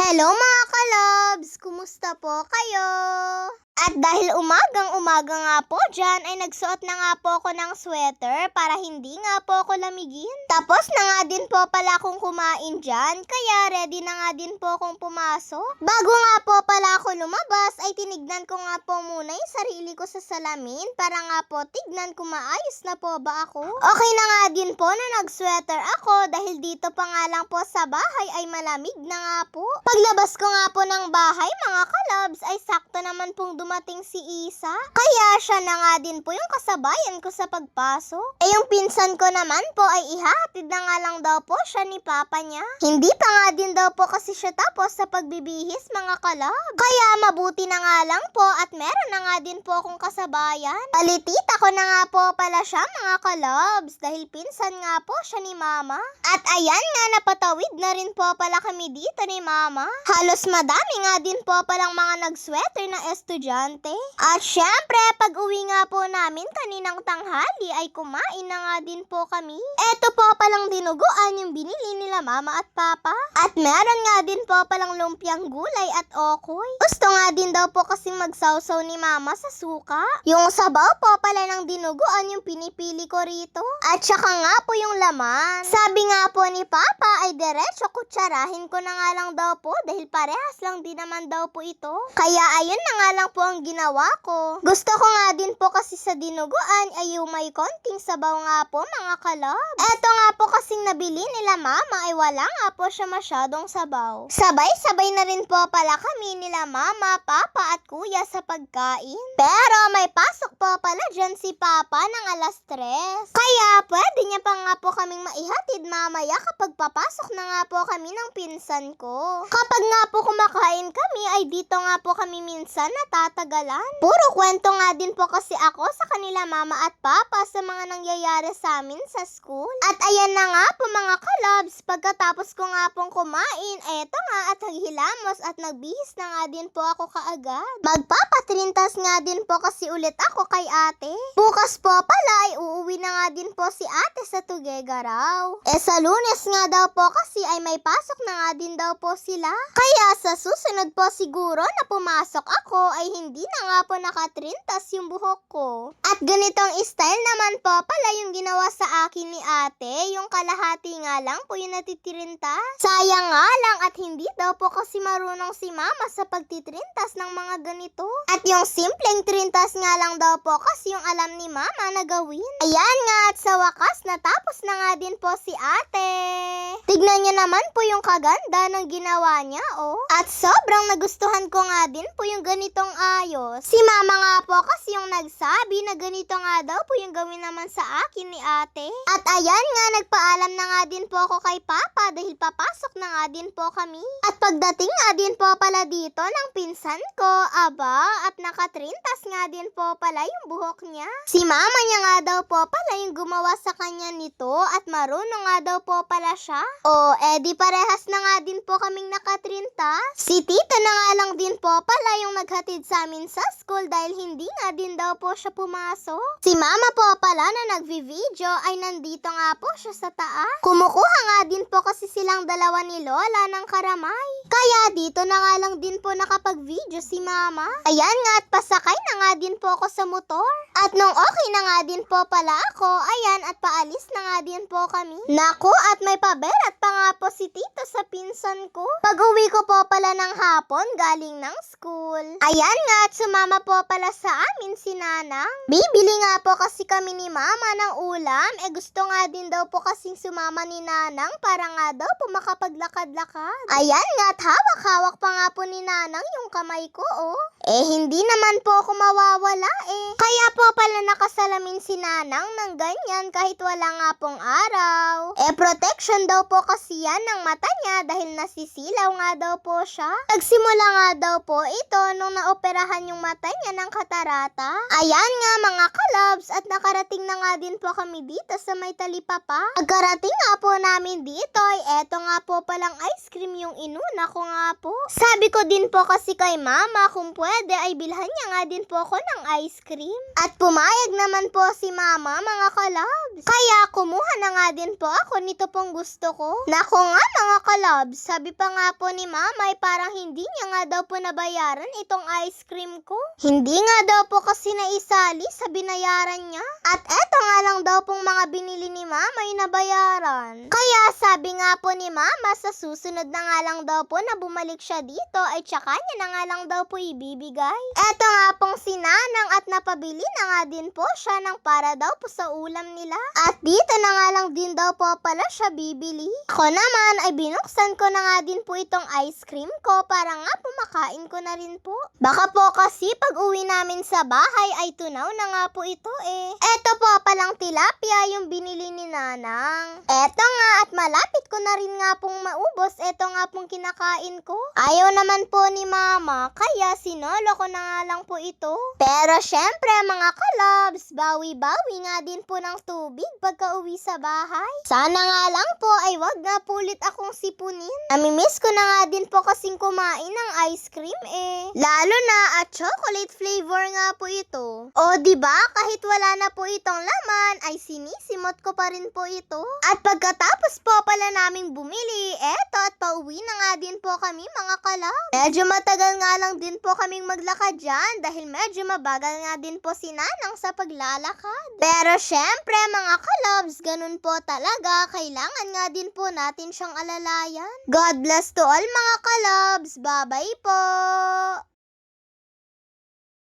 Hello mga kalabs! Kumusta po kayo? At dahil umagang-umaga nga po dyan, ay nagsuot na nga po ako ng sweater para hindi nga po ako lamigin. Tapos na nga din po pala akong kumain dyan, kaya ready na nga din po akong pumasok. Bago nga po pala ako lumabas, ay tinignan ko nga po muna yung sarili ko sa salamin para nga po tignan kung maayos na po ba ako. Okay na nga din po na nag-sweater ako dahil dito pa nga lang po sa bahay ay malamig na nga po. Paglabas ko nga po ng bahay mga kalabs ay sakto naman pong dumating si Isa. Kaya siya na nga din po yung kasabayan ko sa pagpasok. Yung pinsan ko naman po ay ihahatid na nga lang daw po siya ni papa niya. Hindi pa nga din daw po kasi siya tapos sa pagbibihis mga kalabs. Kaya mabuti na nga lang po at meron na nga din po akong kasabayan. Palitita ko na nga po pala siya mga kalabs dahil pinsan nga po siya ni mama. At ayan nga napatawid na rin po pala kami dito ni mama. Halos madami nga din po palang mga nag-sweater na estudyante. At syempre, pag uwi nga po namin kaninang tanghali ay kumain na nga din po kami. Eto po palang dinuguan yung binili nila mama at papa. At meron nga din po palang lumpiang gulay at okoy. Gusto nga din daw po kasing magsawsaw ni mama sa suka. Yung sabaw po pala ng dinuguan yung pinipili ko rito. At saka nga po yung laman. Sabi nga po ni papa ay diretso kutsarahin ko na nga lang daw po dahil parehas lang din naman daw po ito. Kaya ayun na nga lang po ang ginawa ko. Gusto ko nga din po kasi sa dinuguan ay yung may konting sabaw nga po mga kalab. Eto nga po kasing nabili nila mama ay wala nga po siya masyadong sabaw. Sabay-sabay na rin po pala kami nila mama, papa at kuya sa pagkain. Pero may pasok po pala dyan si papa ng alas 3. Kaya pwede niya pa nga po kaming maihatid mamaya kapag papasok na nga po kami ng pinsan ko. Kapag nga po kumakain kami ay dito nga po kami minsan natatagalan. Puro kwento nga din po kasi ako sa kanila mama at papa sa mga nangyayari sa amin sa school. At ayan na nga po mga kalabs, pagkatapos ko nga pong kumain, eto nga at naghilamos at nagbihis na nga din po ako kaagad. Magpapatrintas nga din po kasi ulit ako kay ate. Bukas po pala ay uuwi na nga din po si ate sa Tuguegarao. Sa Lunes nga daw po kasi ay may pasok na nga din daw po sila. Kaya sa susunod po siguro na pumasok ako ay hindi na nga po nakatrintas yung buhok ko. At ganitong style naman po pala yung ginawa sa akin ni ate, yung kalahati nga lang po yung natitirintas. Sayang nga lang at hindi daw po kasi marunong si mama sa pagtitrintas ng mga ganito. At yung simpleng trintas nga lang daw po kasi yung alam ni mama na gawin. Ayan nga at sa wakas natapos na nga din po si ate. Tignan niyo naman po yung kaganda ng ginawa niya oh. At sobrang nagustuhan ko nga din po yung ganitong ayos. Si mama nga po kasi yung nagsabi na ganito nga daw po yung gawin naman sa akin ni ate. At ayan nga nagpaalam na nga din po ako kay papa dahil papasok na nga din po kami. At pagdating nga din po pala dito ng pinsan ko, aba at nakatrintas nga din po pala yung buhok niya. Si mama niya nga daw po pala yung gumawa sa kanya nito at marunong nga daw po pala siya. O edi parehas na nga din po kaming nakatrintas. Si tita na nga lang din po pala yung naghatid sa amin sa school dahil hindi nga din daw po siya pumasok. Si mama po pala na nagvi-video ay nandito nga po siya sa taas. Kumukuha nga din po kasi silang dalawa ni Lola ng karamay. Kaya dito na nga lang din po nakapag-video si mama. Ayan nga at pasakay na nga din po ako sa motor. At nung okay na nga din po pala ako, ayan at paalis na nga din po kami. Naku at may paberat pa nga po si tito sa pinsan ko. Pag uwi ko po pala ng hapon galing ng school. Ayan nga at sumama po pala sa amin si Nanang. Bibili nga po kasi kami ni mama ng ulam. Gusto nga din daw po kasing sumama ni Nanang para nga daw po makapaglakad-lakad. Ayan nga at hawak-hawak pa nga po ni Nanang yung kamay ko oh. Hindi naman po ako mawawala Kaya po pala nakasalamin si Nanang ng ganyan kahit wala nga pong araw. Protection daw po kasi yan ng mata niya dahil nasisilaw nga daw po siya. Nagsimula nga daw po ito nung naoperahan yung mata niya ng katarata. Ayan nga mga kalabs at nakarating na nga din po kami dito sa may talipapa. Pagkarating nga po namin dito ay eto nga po palang ice cream yung inuna ko nga po. Sabi ko din po kasi kay mama kung pwede pwede ay bilhan niya nga din po ako ng ice cream. At pumayag naman po si mama mga kalabs. Kaya kumuha na nga din po ako nito pong gusto ko. Nako nga mga kalabs, sabi pa nga po ni mama ay parang hindi niya nga daw po nabayaran itong ice cream ko. Hindi nga daw po kasi naisali sa binayaran niya. At eto nga lang daw pong mga binili ni mama ay nabayaran. Kaya sabi nga po ni mama sa susunod na nga lang daw po na bumalik siya dito ay tsaka niya na nga lang daw po ibibigay. Eto nga pong sinanang at napabili na nga din po siya ng para daw po sa ulam nila. At dito na nga lang din daw po pala siya bibili. Ako naman ay binuksan ko na nga din po itong ice cream ko para nga po makain ko na rin po. Baka po kasi pag uwi namin sa bahay ay tunaw na nga po ito eh. Eto po palang tilapia yung binili ni Nanang. Eto nga at malapit ko na rin nga pong maubos. Eto nga pong kinakain ko. Ayaw naman po ni mama kaya sinolo ko na nga lang po ito. Pero syempre mga kalabs, bawi-bawi nga din po ng tubig pagka uwi sa bahay. Sana nga lang po ay wag nga pulit akong sipunin. Namimiss ko na nga din po kasing kumain ng ice cream eh. Lalo na at chocolate flavor nga po ito. O diba kahit wala na po itong laman ay sinisimot ko pa rin po ito. At pagkatapos po pala naming bumili, eto at pauwi na nga din po kami mga kalabs. Medyo matagal nga lang din po kaming maglakad dyan dahil medyo mabagal nga din po si Nanang sa paglalakad. Pero syempre mga kalabs, ganun po talaga. Kailangan nga din po natin siyang alalayan. God bless to all mga kalabs. Bye-bye po!